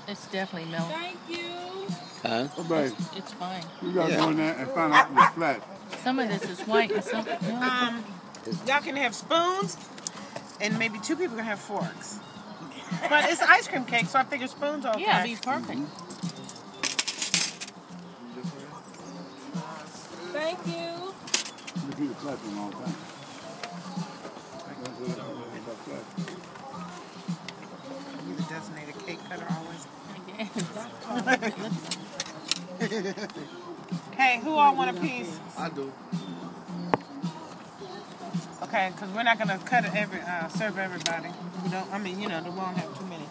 It's definitely milk. Thank you. Huh? Oh, babe, It's fine. you gotta go in there and find out if it's flat. Some of this is white and some. No, Y'all can have spoons, and maybe 2 people can have forks. But it's ice cream cake, so I figure spoons are okay. yeah, it'd be perfect. Thank you. You keep it flat for a long time. You the designated cake cutter always. Hey, who all want a piece? I do. Okay, because we're not gonna cut it serve everybody. We don't. I mean, you know, we won't have too many.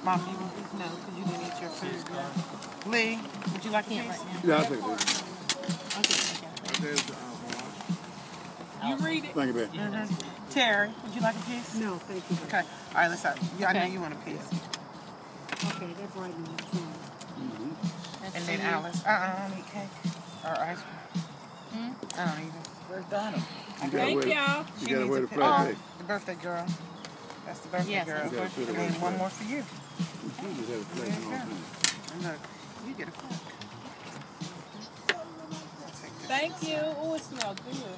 Mom, you want this? No, because you didn't eat your food. Lee, would you like a piece? Right now. Yeah, I'll take it. You read it. Thank you, babe. Terry, would you like a piece? No, thank you. Okay. All right, let's start. Yeah, I know you want a piece. Okay, that's right in the phone. And then Alice. I don't eat cake or ice cream. I don't either. Where's Donna? Thank y'all. You gotta wear the flat cake. The birthday girl. That's the birthday Yes, girl. that's the birthday And then one more for you. You just had a flat for a long time. And look, you get a fork. Thank you. Oh, it smells good.